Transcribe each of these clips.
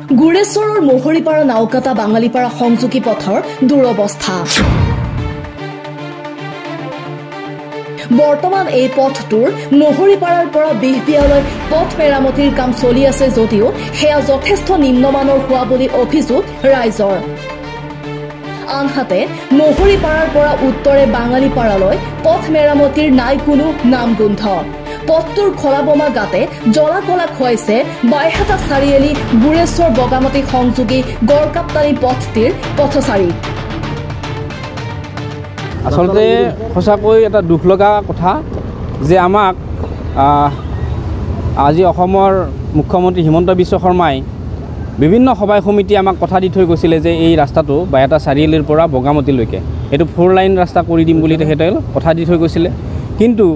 গুৰেশ্বৰৰ মহৰীপাৰা নাওকাটা বাঙালীপাৰা সংযোগী পথৰ দুৰৱস্থা। বৰ্তমান এই পথটোৰ মহৰীপাৰাৰ পৰা বিহবিয়ালৈ পথ মেৰামতিৰ কাম চলি আছে যদিও সেয়া যথেষ্ট নিম্নমানৰ হোৱা বুলি অভিযোগ ৰাইজৰ। আনহাতে মহৰীপাৰাৰ পৰা উত্তৰে বাঙালীপাৰালৈ পথ মেৰামতিৰ নাই কোনো নামগোন্ধ। পথটোৰ খলাবমা গাতে জ্বলা কলা খুৱাইছে বাইহাটা চাৰিআলি গুৰেশ্বৰ বগামাটি সংযোগী গড়কাপ্তানি পথটিৰ পথচাৰী। আচলতে সঁচাকৈ এটা দুখ লগা কথা যে আমাক আজি অসমৰ মুখ্যমন্ত্ৰী হিমন্ত বিশ্ব শৰ্মাই বিভিন্ন সভাই সমিতি আমাক কথা দি থৈ গৈছিলে যে এই ৰাস্তাটো বাইহাটা চাৰিআলিৰ পৰা বগামাটিলৈকে এইটো 4 লাইন ৰাস্তা কৰি দিম বুলি তেখেতে কথা দি থৈ গৈছিলে। কিন্তু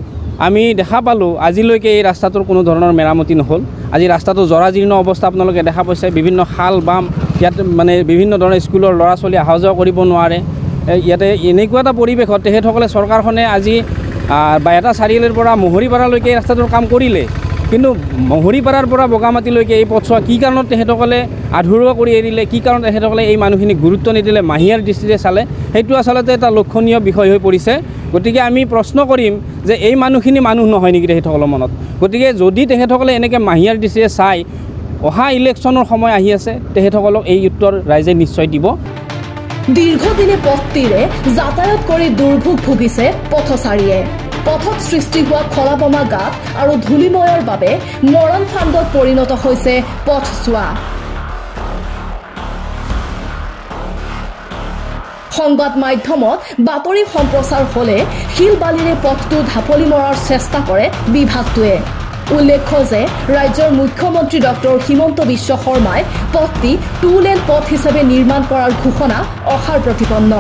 আমি দেখা পালোঁ আজিলৈকে এই ৰাস্তাটোৰ কোনো ধৰণৰ মেৰামতি নহ'ল। আজি ৰাস্তাটো জৰাজীৰ্ণ অৱস্থা আপোনালোকে দেখা পাইছে। বিভিন্ন খাল বাম ইয়াত মানে বিভিন্ন ধৰণৰ স্কুলৰ ল'ৰা ছোৱালী অহা যোৱা কৰিব নোৱাৰে। ইয়াতে এনেকুৱা এটা পৰিৱেশত তেখেতসকলে চৰকাৰখনে আজি বাইহাটা চাৰিআলিৰ পৰা মহৰীপাৰালৈকে এই ৰাস্তাটোৰ কাম কৰিলে, কিন্তু মহৰীপাৰাৰ পৰা বগামাটিলৈকে এই পথছোৱা কি কাৰণত তেখেতসকলে আধৰুৱা কৰি এৰিলে, কি কাৰণত তেখেতসকলে এই মানুহখিনিক গুৰুত্ব নিদিলে, মাহিয়াৰ দৃষ্টিৰে চালে, সেইটো আচলতে এটা লক্ষণীয় বিষয় হৈ পৰিছে। গতিকে আমি প্ৰশ্ন কৰিম যে এই মানুহখিনি মানুহ নহয় নেকি তেখেতসকলৰ মনত? গতিকে যদি তেখেতসকলে এনেকৈ মাহিয়াৰ দৃষ্টিৰে চাই অহা ইলেকশ্যনৰ সময় আহি আছে, তেখেতসকলক এই উত্তৰ ৰাইজে নিশ্চয় দিব। দীৰ্ঘদিনে পথটিৰে যাতায়াত কৰি দুৰ্ভোগ ভুগিছে পথচাৰীয়ে। পথত সৃষ্টি হোৱা খলাবমা গাঁত আৰু ধূলিময়ৰ বাবে মৰণ ফান্দত পৰিণত হৈছে পথছোৱা। সংবাদ মাধ্যমত বাতৰি সম্প্ৰচাৰ হলে শিল বালিৰে পথটো ঢাপলি মৰাৰ চেষ্টা কৰে বিভাগটোৱে। উল্লেখ্য যে ৰাজ্যৰ মুখ্যমন্ত্ৰী ডক্টৰ হিমন্ত বিশ্ব শৰ্মাই পথটি 2 লেন পথ হিচাপে নিৰ্মাণ কৰাৰ ঘোষণা অসাৰ প্ৰতিপন্ন।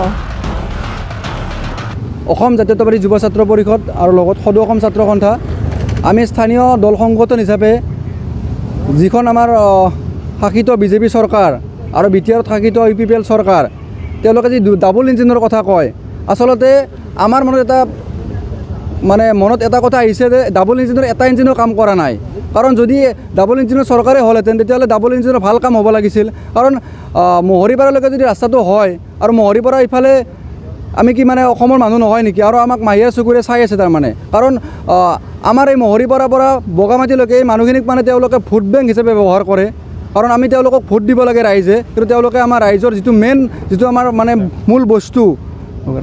অসম জাতীয়তাবাদী যুৱ ছাত্ৰ পৰিষদ আৰু লগত সদৌ অসম ছাত্ৰ সন্থা আমি স্থানীয় দল সংগঠন হিচাপে যিখন আমাৰ শাসিত বিজেপি চৰকাৰ আৰু বিটিআৰত শাসিত UPPL চৰকাৰ তেওঁলোকে যি ডাবল ইঞ্জিনৰ কথা কয়, আচলতে আমাৰ মনত এটা কথা আহিছে যে ডাবল ইঞ্জিনৰ এটা ইঞ্জিনো কাম কৰা নাই। কাৰণ যদি ডাবল ইঞ্জিনৰ চৰকাৰে হ'লহেঁতেন তেতিয়াহ'লে ডাবল ইঞ্জিনৰ ভাল কাম হ'ব লাগিছিল। কাৰণ মহৰীপাৰালৈকে যদি ৰাস্তাটো হয় আৰু মহৰীপাৰা ইফালে আমি কি মানে অসমৰ মানুহ নহয় নেকি? আৰু আমাক মাহিয়াৰ চকুৰে চাই আছে তাৰমানে। কাৰণ আমাৰ এই মহৰীপাৰাৰ পৰা বগামাটিলৈকে এই মানুহখিনিক মানে তেওঁলোকে ভোট বেংক হিচাপে ব্যৱহাৰ কৰে। কাৰণ আমি তেওঁলোকক ভোট দিব লাগে ৰাইজে, কিন্তু তেওঁলোকে আমাৰ ৰাইজৰ যিটো আমাৰ মানে মূল বস্তু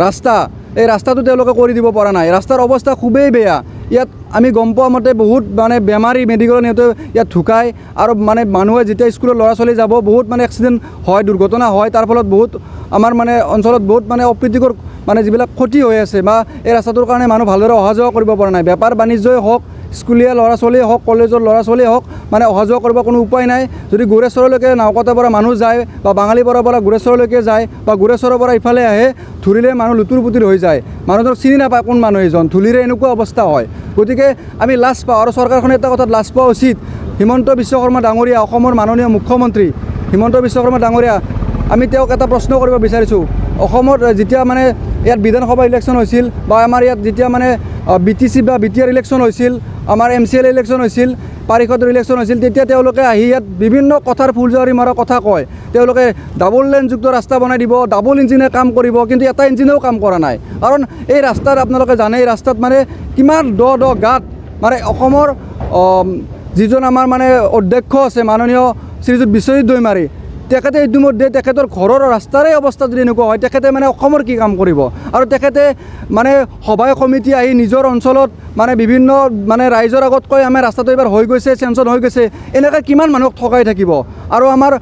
ৰাস্তা, এই ৰাস্তাটো তেওঁলোকে কৰি দিব পৰা নাই। ৰাস্তাৰ অৱস্থা খুবেই বেয়া। ইয়াত আমি গম পোৱা মতে বহুত মানে বেমাৰী মেডিকেলত নিহত ইয়াত ঢুকায় আৰু মানে মানুহে যেতিয়া স্কুলৰ ল'ৰা ছোৱালী যাব বহুত মানে এক্সিডেণ্ট হয়, দুৰ্ঘটনা হয়। তাৰ ফলত বহুত আমাৰ মানে অঞ্চলত বহুত মানে অপ্ৰীতিকৰ মানে যিবিলাক ক্ষতি হৈ আছে বা এই ৰাস্তাটোৰ কাৰণে মানুহ ভালদৰে অহা যোৱা কৰিব পৰা নাই। বেপাৰ বাণিজ্যই হওক, স্কুলীয়া ল'ৰা ছোৱালীয়ে হওক, কলেজৰ ল'ৰা ছোৱালীয়ে হওক, মানে অহা যোৱা কৰিব কোনো উপায় নাই। যদি গুৰেশ্বৰলৈকে নাওকাটাৰ পৰা মানুহ যায় বা বাঙালীপাৰাৰ পৰা গুৰেশ্বৰলৈকে যায় বা গুৰেশ্বৰৰ পৰা ইফালে আহে, ধূলিৰে মানুহ লুতুৰ পুতুৰ হৈ যায়। মানুহজনক চিনি নাপায় কোন মানুহ এইজন, ধূলিৰে এনেকুৱা অৱস্থা হয়। গতিকে আমি লাজ পাওঁ আৰু চৰকাৰখনে এটা কথাত লাজ পোৱা উচিত। হিমন্ত বিশ্ব শৰ্মা ডাঙৰীয়া, অসমৰ মাননীয় মুখ্যমন্ত্ৰী হিমন্ত বিশ্ব শৰ্মা ডাঙৰীয়া, আমি তেওঁক এটা প্ৰশ্ন কৰিব বিচাৰিছোঁ। অসমত যেতিয়া মানে ইয়াত বিধানসভা ইলেকশ্যন হৈছিল বা আমাৰ ইয়াত যেতিয়া মানে BTC বা BTR ইলেকশ্যন হৈছিল, আমাৰ MCL ইলেকশ্যন হৈছিল, পাৰিষদৰ ইলেকশ্যন হৈছিল, তেতিয়া তেওঁলোকে আহি ইয়াত বিভিন্ন কথাৰ ফুলজাৰি মৰা কথা কয়। তেওঁলোকে ডাবল লেনযুক্ত ৰাস্তা বনাই দিব, ডাবল ইঞ্জিনে কাম কৰিব, কিন্তু এটা ইঞ্জিনেও কাম কৰা নাই। কাৰণ এই ৰাস্তাত আপোনালোকে জানে এই ৰাস্তাত মানে কিমান দ গাঁত। মানে অসমৰ যিজন আমাৰ মানে অধ্যক্ষ আছে মাননীয় শ্ৰীযুত বিশ্বজিৎ দৈমাৰী, তেখেতে ইতিমধ্যে তেখেতৰ ঘৰৰ ৰাস্তাৰে অৱস্থা যদি এনেকুৱা হয়, তেখেতে মানে অসমৰ কি কাম কৰিব? আৰু তেখেতে মানে সভাই সমিতি আহি নিজৰ অঞ্চলত মানে বিভিন্ন মানে ৰাইজৰ আগত কয় আমাৰ ৰাস্তাটো এইবাৰ হৈ গৈছে, চেংচন হৈ গৈছে। এনেকৈ কিমান মানুহক ঠগাই থাকিব? আৰু আমাৰ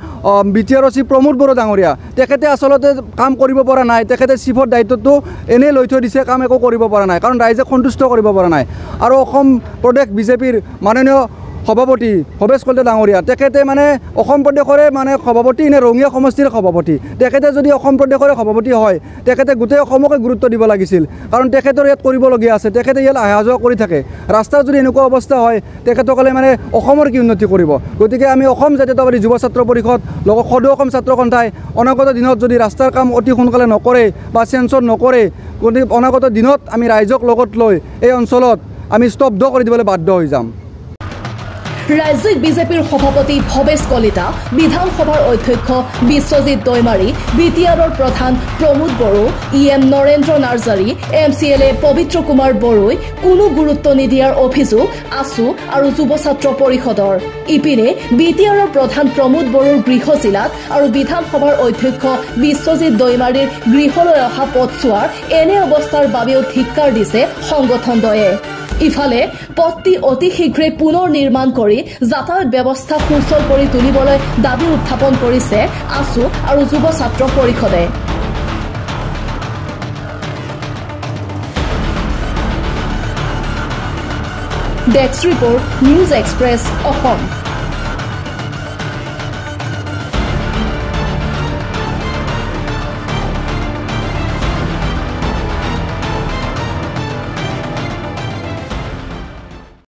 BTR চিফ প্ৰমোদ বড়ো ডাঙৰীয়া, তেখেতে আচলতে কাম কৰিব পৰা নাই। তেখেতে চিফৰ দায়িত্বটো এনেই লৈ থৈ দিছে, কাম একো কৰিব পৰা নাই, কাৰণ ৰাইজে সন্তুষ্ট কৰিব পৰা নাই। আৰু অসম প্ৰদেশ বিজেপিৰ মাননীয় সভাপতি ভৱেশ কলিতা ডাঙৰীয়া, তেখেতে মানে অসম প্ৰদেশৰে মানে সভাপতি নে ৰঙিয়া সমষ্টিৰ সভাপতি। তেখেতে যদি অসম প্ৰদেশৰে সভাপতি হয়, তেখেতে গোটেই অসমকে গুৰুত্ব দিব লাগিছিল, কাৰণ তেখেতৰ ইয়াত কৰিবলগীয়া আছে। তেখেতে ইয়াত অহা যোৱা কৰি থাকে। ৰাস্তাৰ যদি এনেকুৱা অৱস্থা হয়, তেখেতসকলে মানে অসমৰ কি উন্নতি কৰিব? গতিকে আমি অসম জাতীয়তাবাদী যুৱ ছাত্ৰ পৰিষদ লগত সদৌ অসম ছাত্ৰ সন্থাই অনাগত দিনত যদি ৰাস্তাৰ কাম অতি সোনকালে নকৰে বা চেংচন নকৰে, গতিকে অনাগত দিনত আমি ৰাইজক লগত লৈ এই অঞ্চলত আমি স্তব্ধ কৰি দিবলৈ বাধ্য হৈ যাম। ৰাজ্যিক বিজেপিৰ সভাপতি ভৱেশ কলিতা, বিধানসভাৰ অধ্যক্ষ বিশ্বজিৎ দৈমাৰী, বিটিআৰৰ প্ৰধান প্ৰমোদ বড়ো, EM নৰেন্দ্ৰ নাৰ্জাৰী, MCLA পবিত্ৰ কুমাৰ বড়োই কোনো গুৰুত্ব নিদিয়াৰ অভিযোগ আছু আৰু যুৱ ছাত্ৰ পৰিষদৰ। ইপিনে বিটিআৰৰ প্ৰধান প্ৰমোদ বড়োৰ গৃহ জিলাত আৰু বিধানসভাৰ অধ্যক্ষ বিশ্বজিৎ দৈমাৰীৰ গৃহলৈ অহা পথছোৱাৰ এনে অৱস্থাৰ বাবেও ধিক্কাৰ দিছে সংগঠনদ্বয়ে। ইফালে পথটি অতি শীঘ্ৰে পুনৰ নিৰ্মাণ কৰি যাতায়াত ব্যৱস্থা সুচল কৰি তুলিবলৈ দাবী উত্থাপন কৰিছে আছু আৰু যুৱ ছাত্ৰ পৰিষদে। Desk report, news express Assam.